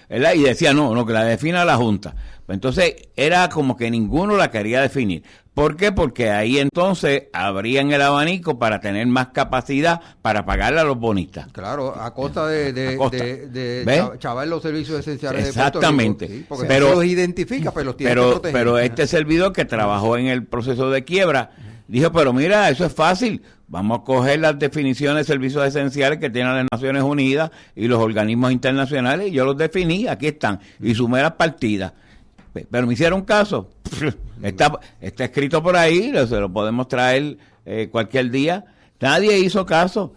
¿verdad? Y decía, no, que la defina la Junta. Entonces era como que ninguno la quería definir. ¿Por qué? Porque ahí entonces abrían el abanico para tener más capacidad para pagarle a los bonistas. Claro, a costa de chavar los servicios esenciales. Exactamente. De Puerto Rico, porque se los identifica, pero los tiene que proteger. Pero este servidor que trabajó en el proceso de quiebra dijo, pero mira, eso es fácil. Vamos a coger las definiciones de servicios esenciales que tienen las Naciones Unidas y los organismos internacionales, y yo los definí, aquí están, y sumé las partidas. Pero me hicieron caso. Está escrito por ahí, se lo podemos traer cualquier día. Nadie hizo caso.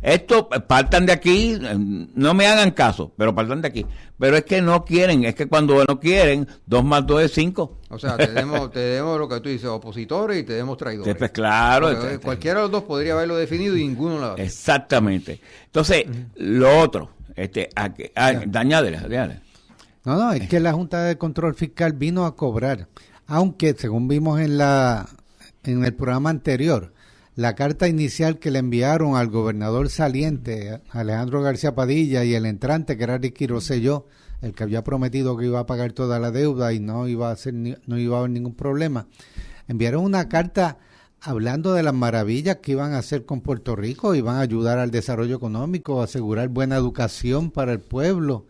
Esto, partan de aquí, no me hagan caso, pero partan de aquí. Pero es que no quieren, es que cuando no quieren, 2 más 2 es 5. O sea, tenemos lo que tú dices, opositores, y tenemos traidores. Pues claro. Cualquiera de los dos podría haberlo definido y ninguno lo ha hecho. Exactamente. Entonces, lo otro, añádele. No, es que la Junta de Control Fiscal vino a cobrar, aunque según vimos en el programa anterior, la carta inicial que le enviaron al gobernador saliente, Alejandro García Padilla, y el entrante, que era Ricky Rosselló, el que había prometido que iba a pagar toda la deuda y no iba a haber ningún problema, enviaron una carta hablando de las maravillas que iban a hacer con Puerto Rico, iban a ayudar al desarrollo económico, asegurar buena educación para el pueblo.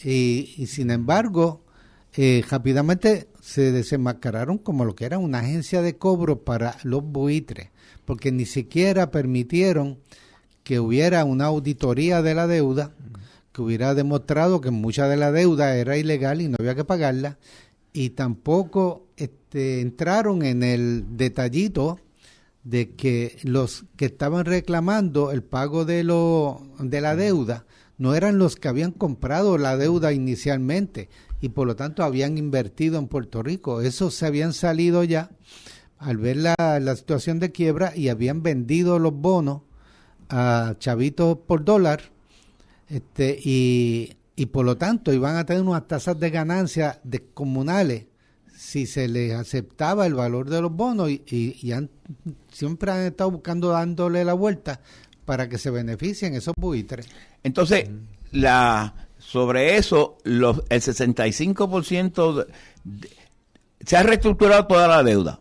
Y sin embargo, rápidamente se desenmascararon como lo que era una agencia de cobro para los buitres, porque ni siquiera permitieron que hubiera una auditoría de la deuda, que hubiera demostrado que mucha de la deuda era ilegal y no había que pagarla, y tampoco entraron en el detallito de que los que estaban reclamando el pago de la deuda no eran los que habían comprado la deuda inicialmente y por lo tanto habían invertido en Puerto Rico. Esos se habían salido ya al ver la situación de quiebra y habían vendido los bonos a chavitos por dólar, y por lo tanto iban a tener unas tasas de ganancia descomunales si se les aceptaba el valor de los bonos y siempre han estado buscando dándole la vuelta para que se beneficien esos buitres. Entonces, sobre eso, el 65% se ha reestructurado toda la deuda.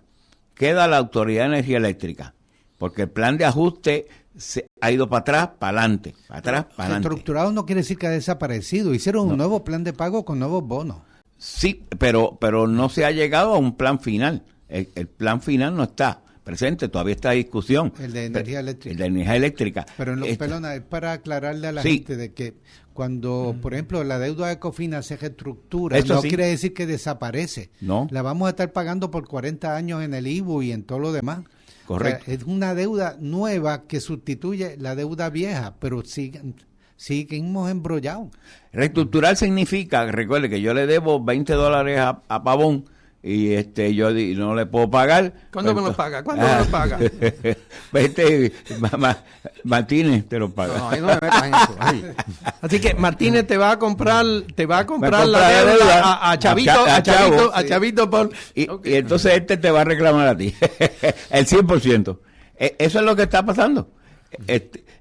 Queda la Autoridad de Energía Eléctrica, porque el plan de ajuste se ha ido para atrás, para adelante, para atrás, para adelante. Reestructurado no quiere decir que ha desaparecido. Hicieron un nuevo plan de pago con nuevos bonos. Sí, pero no se ha llegado a un plan final. El plan final no está presente, todavía está en discusión. El de energía eléctrica. El de energía eléctrica. Pero perdona, es para aclararle a la gente de que cuando, por ejemplo, la deuda de Ecofina se reestructura, eso no sí quiere decir que desaparece. No. La vamos a estar pagando por 40 años en el IBU y en todo lo demás. Correcto. O sea, es una deuda nueva que sustituye la deuda vieja, pero seguimos embrollados. Reestructurar significa, recuerde que yo le debo $20 a Pavón y yo no le puedo pagar. ¿Cuándo me lo paga? ¿Cuándo me lo paga? Martínez te lo paga. No, ahí no me metas en eso. Ahí. Así que Martínez te va a comprar la comprar deuda la deuda a Chavito por... Y entonces te va a reclamar a ti el 100%. Eso es lo que está pasando.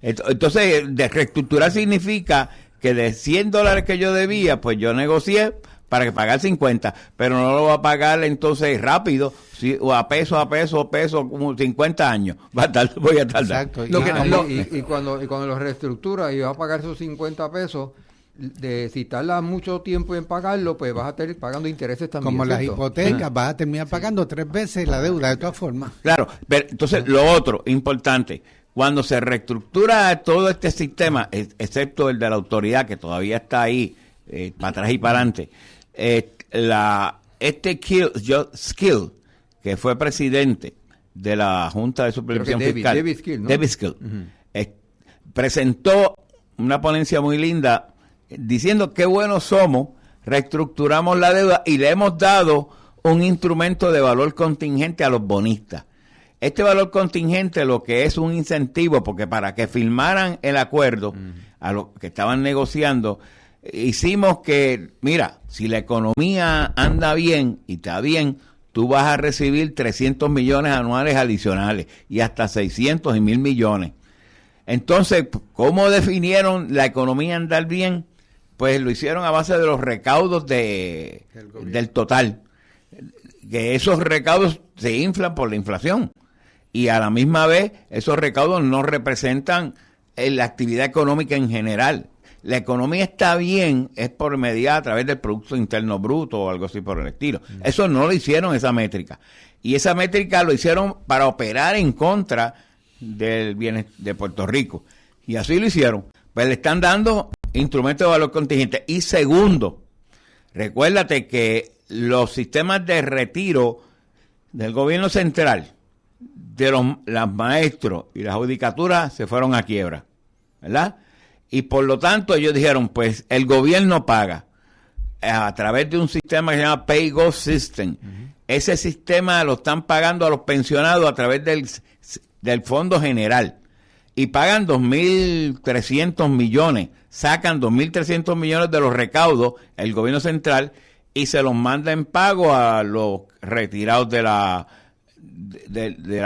Entonces, de reestructurar significa que de $100 que yo debía, pues yo negocié para que pagar 50, pero no lo va a pagar entonces rápido, o a peso, como 50 años. Voy a tardar. Exacto. Y cuando lo reestructura y vas a pagar esos 50 pesos, si tardas mucho tiempo en pagarlo, pues vas a estar pagando intereses también. Como las ¿cierto? hipotecas, vas a terminar pagando 3 veces la deuda de todas formas. Claro, pero entonces lo otro importante, cuando se reestructura todo este sistema, excepto el de la autoridad que todavía está ahí, para atrás y para adelante, Skill, que fue presidente de la Junta de Supervisión Fiscal, David Skill, ¿no? David Skill, presentó una ponencia muy linda diciendo qué buenos somos, reestructuramos la deuda y le hemos dado un instrumento de valor contingente a los bonistas. Este valor contingente lo que es un incentivo, porque para que firmaran el acuerdo a los que estaban negociando, hicimos que, mira, si la economía anda bien y está bien, tú vas a recibir 300 millones anuales adicionales y hasta 600 y 1,000 millones. Entonces, ¿cómo definieron la economía andar bien? Pues lo hicieron a base de los recaudos del total. Que esos recaudos se inflan por la inflación. Y a la misma vez, esos recaudos no representan la actividad económica en general. La economía está bien, es por medida a través del Producto Interno Bruto o algo así por el estilo. Eso no lo hicieron, esa métrica. Y esa métrica lo hicieron para operar en contra del bienestar de Puerto Rico. Y así lo hicieron. Pues le están dando instrumentos de valor contingente. Y segundo, recuérdate que los sistemas de retiro del gobierno central, de los maestros y las judicaturas se fueron a quiebra, ¿verdad? Y por lo tanto ellos dijeron, pues el gobierno paga a través de un sistema que se llama Pay Go System. Ese sistema lo están pagando a los pensionados a través del Fondo General. Y pagan 2.300 millones, sacan 2.300 millones de los recaudos el gobierno central y se los manda en pago a los retirados de la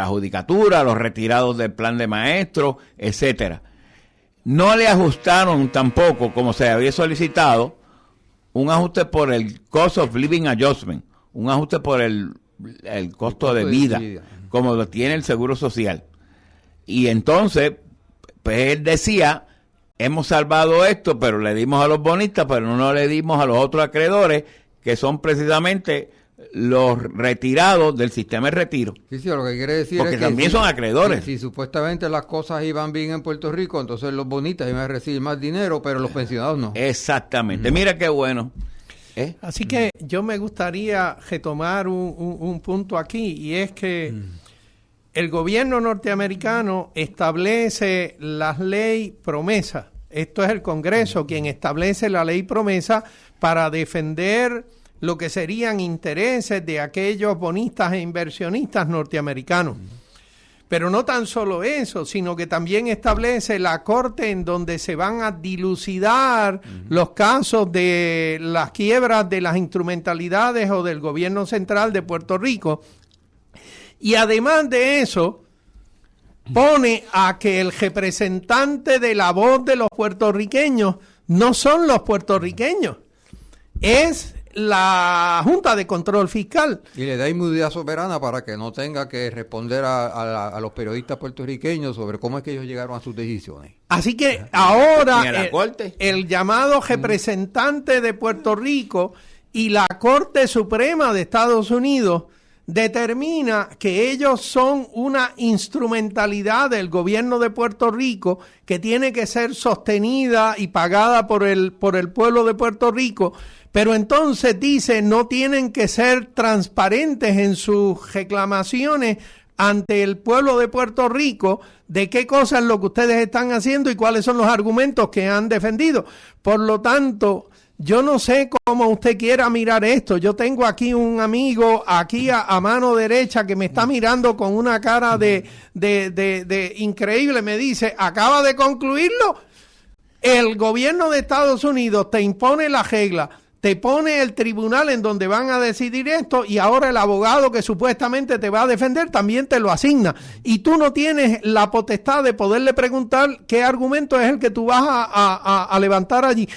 judicatura, a los retirados del plan de maestros, etcétera. No le ajustaron tampoco, como se había solicitado, un ajuste por el Cost of Living Adjustment, un ajuste por el costo de vida. como lo tiene el Seguro Social. Y entonces, pues él decía, hemos salvado esto, pero le dimos a los bonistas, pero no le dimos a los otros acreedores, que son precisamente los retirados del sistema de retiro. Sí, lo que quiere decir porque es que también son acreedores. Si supuestamente las cosas iban bien en Puerto Rico, entonces los bonistas iban a recibir más dinero, pero los pensionados no. Exactamente. Mira qué bueno. Así que yo me gustaría retomar un punto aquí, y es que el gobierno norteamericano establece las leyes promesa. Esto es el Congreso quien establece la ley promesa para defender lo que serían intereses de aquellos bonistas e inversionistas norteamericanos. Pero no tan solo eso, sino que también establece la corte en donde se van a dilucidar los casos de las quiebras de las instrumentalidades o del gobierno central de Puerto Rico. Y además de eso, pone a que el representante de la voz de los puertorriqueños no son los puertorriqueños, es la Junta de Control Fiscal. Y le da inmunidad soberana para que no tenga que responder a los periodistas puertorriqueños sobre cómo es que ellos llegaron a sus decisiones. Así que ahora el llamado representante de Puerto Rico y la Corte Suprema de Estados Unidos determina que ellos son una instrumentalidad del gobierno de Puerto Rico que tiene que ser sostenida y pagada por el pueblo de Puerto Rico, pero entonces dice no tienen que ser transparentes en sus reclamaciones ante el pueblo de Puerto Rico de qué cosa es lo que ustedes están haciendo y cuáles son los argumentos que han defendido. Por lo tanto, yo no sé cómo usted quiera mirar esto. Yo tengo aquí un amigo aquí a mano derecha que me está mirando con una cara de increíble. Me dice, acaba de concluirlo. El gobierno de Estados Unidos te impone la regla, te pone el tribunal en donde van a decidir esto y ahora el abogado que supuestamente te va a defender también te lo asigna. Y tú no tienes la potestad de poderle preguntar qué argumento es el que tú vas a levantar allí.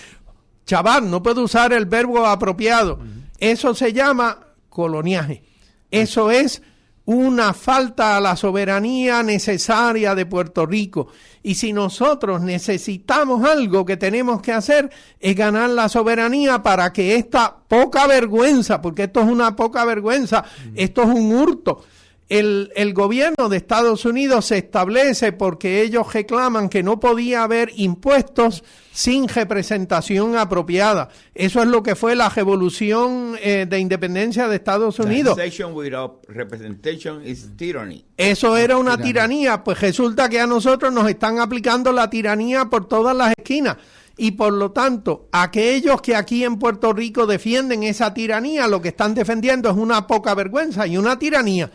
Chaval, no puedo usar el verbo apropiado. Eso se llama coloniaje. Eso es una falta a la soberanía necesaria de Puerto Rico. Y si nosotros necesitamos algo, que tenemos que hacer es ganar la soberanía para que esta poca vergüenza, porque esto es una poca vergüenza, esto es un hurto. El gobierno de Estados Unidos se establece porque ellos reclaman que no podía haber impuestos sin representación apropiada. Eso es lo que fue la revolución de independencia de Estados Unidos. Taxation without representation is tyranny. Eso era una tiranía. Pues resulta que a nosotros nos están aplicando la tiranía por todas las esquinas. Y por lo tanto, aquellos que aquí en Puerto Rico defienden esa tiranía, lo que están defendiendo es una poca vergüenza y una tiranía.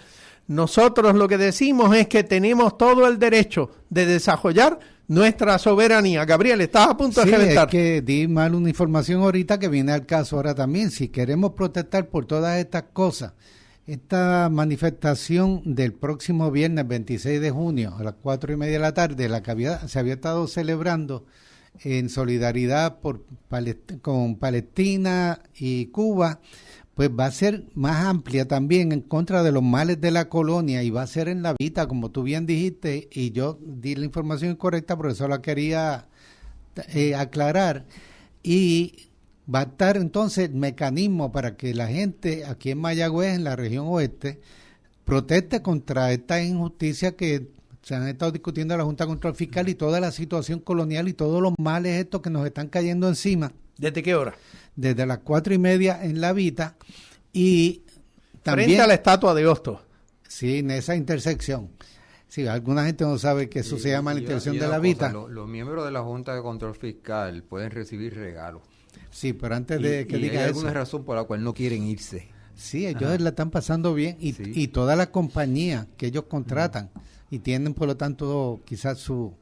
Nosotros lo que decimos es que tenemos todo el derecho de desarrollar nuestra soberanía. Gabriel, estás a punto de reventar. Es que di mal una información ahorita que viene al caso ahora también. Si queremos protestar por todas estas cosas, esta manifestación del próximo viernes 26 de junio a las 4:30 de la tarde, la que se había estado celebrando en solidaridad con Palestina y Cuba, pues va a ser más amplia también en contra de los males de la colonia y va a ser en la Vita, como tú bien dijiste, y yo di la información incorrecta, por eso la quería aclarar. Y va a estar entonces el mecanismo para que la gente aquí en Mayagüez, en la región oeste, proteste contra esta injusticia que se han estado discutiendo en la Junta de Control Fiscal y toda la situación colonial y todos los males estos que nos están cayendo encima. ¿Desde qué hora? Desde las 4:30 en la Vita y también frente a la estatua de Hostos. Sí, en esa intersección. Sí, alguna gente no sabe que eso se llama la intersección de la Vita. Los miembros de la Junta de Control Fiscal pueden recibir regalos. Sí, pero antes de que diga hay eso, alguna razón por la cual no quieren irse. Sí, ellos la están pasando bien y todas las compañías que ellos contratan y tienen por lo tanto quizás su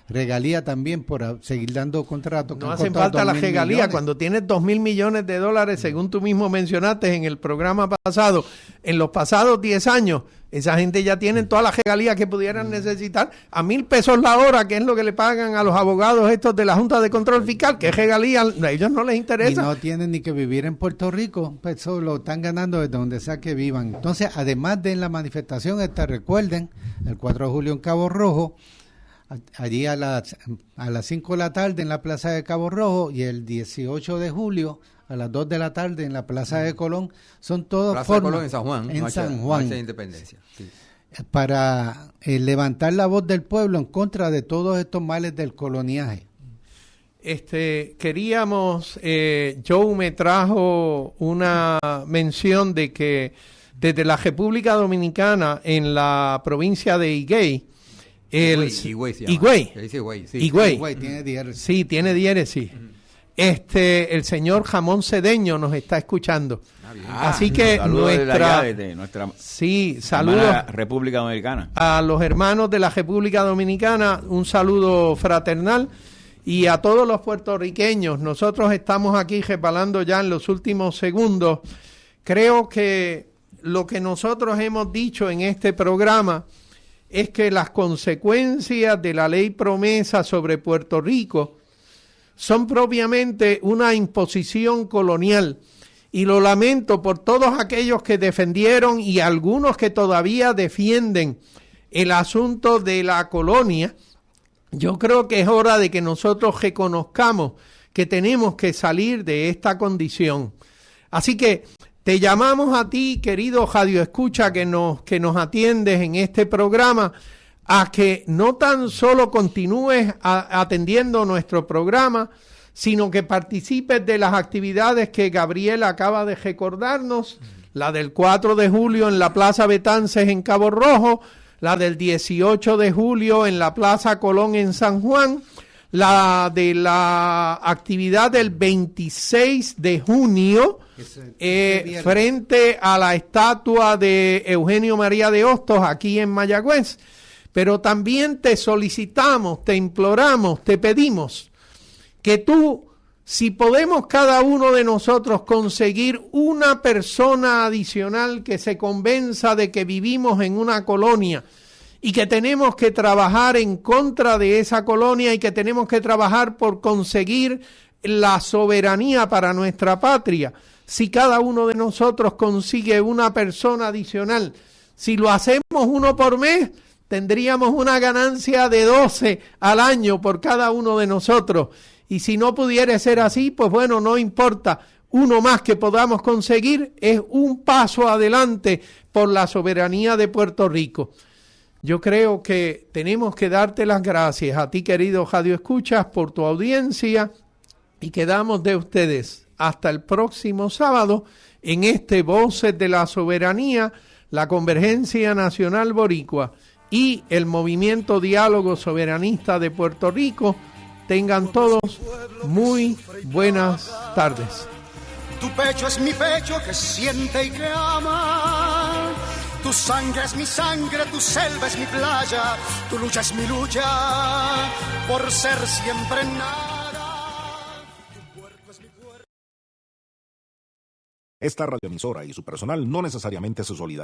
regalía también por seguir dando contratos. No hacen falta la regalía. Cuando tienes 2.000 millones de dólares, según tú mismo mencionaste en el programa pasado, en los pasados 10 años, esa gente ya tiene todas las regalías que pudieran necesitar. A $1,000 la hora, que es lo que le pagan a los abogados estos de la Junta de Control Fiscal, que regalía, a ellos no les interesa. Y no tienen ni que vivir en Puerto Rico, pues eso lo están ganando desde donde sea que vivan. Entonces, además de la manifestación esta, recuerden, el 4 de julio en Cabo Rojo, allí a las 5 de la tarde en la Plaza de Cabo Rojo, y el 18 de julio a las 2 de la tarde en la Plaza de Colón, son todas Plaza formas. de Colón en San Juan. En San Juan. Marcha de Independencia. Sí. Para levantar la voz del pueblo en contra de todos estos males del coloniaje. Queríamos, Joe me trajo una mención de que desde la República Dominicana, en la provincia de Higüey, Higüey se llama. Higüey Tiene diéresis. Sí, tiene diéresis. El señor Jamón Cedeño nos está escuchando. Así que nuestra sí, saludos República Dominicana. A los hermanos de la República Dominicana, un saludo fraternal, y a todos los puertorriqueños. Nosotros estamos aquí resbalando ya en los últimos segundos. Creo que lo que nosotros hemos dicho en este programa es que las consecuencias de la ley promesa sobre Puerto Rico son propiamente una imposición colonial, y lo lamento por todos aquellos que defendieron y algunos que todavía defienden el asunto de la colonia. Yo creo que es hora de que nosotros reconozcamos que tenemos que salir de esta condición. Así que te llamamos a ti, querido Radio Escucha, que nos atiendes en este programa, a que no tan solo continúes atendiendo nuestro programa, sino que participes de las actividades que Gabriel acaba de recordarnos, la del 4 de julio en la Plaza Betances en Cabo Rojo, la del 18 de julio en la Plaza Colón en San Juan, la de la actividad del 26 de junio frente a la estatua de Eugenio María de Hostos aquí en Mayagüez. Pero también te solicitamos, te imploramos, te pedimos que tú, si podemos cada uno de nosotros conseguir una persona adicional que se convenza de que vivimos en una colonia y que tenemos que trabajar en contra de esa colonia y que tenemos que trabajar por conseguir la soberanía para nuestra patria, si cada uno de nosotros consigue una persona adicional, si lo hacemos uno por mes, tendríamos una ganancia de 12 al año por cada uno de nosotros. Y si no pudiera ser así, pues bueno, no importa. Uno más que podamos conseguir es un paso adelante por la soberanía de Puerto Rico. Yo creo que tenemos que darte las gracias a ti, querido Radio Escuchas, por tu audiencia, y quedamos de ustedes hasta el próximo sábado en este Voces de la Soberanía, la Convergencia Nacional Boricua y el Movimiento Diálogo Soberanista de Puerto Rico. Tengan todos muy buenas tardes. Tu pecho es mi pecho que siente y que ama. Tu sangre es mi sangre, tu selva es mi playa. Tu lucha es mi lucha por ser siempre nada. Tu cuerpo es mi cuerpo. Esta radioemisora y su personal no necesariamente se solidarizan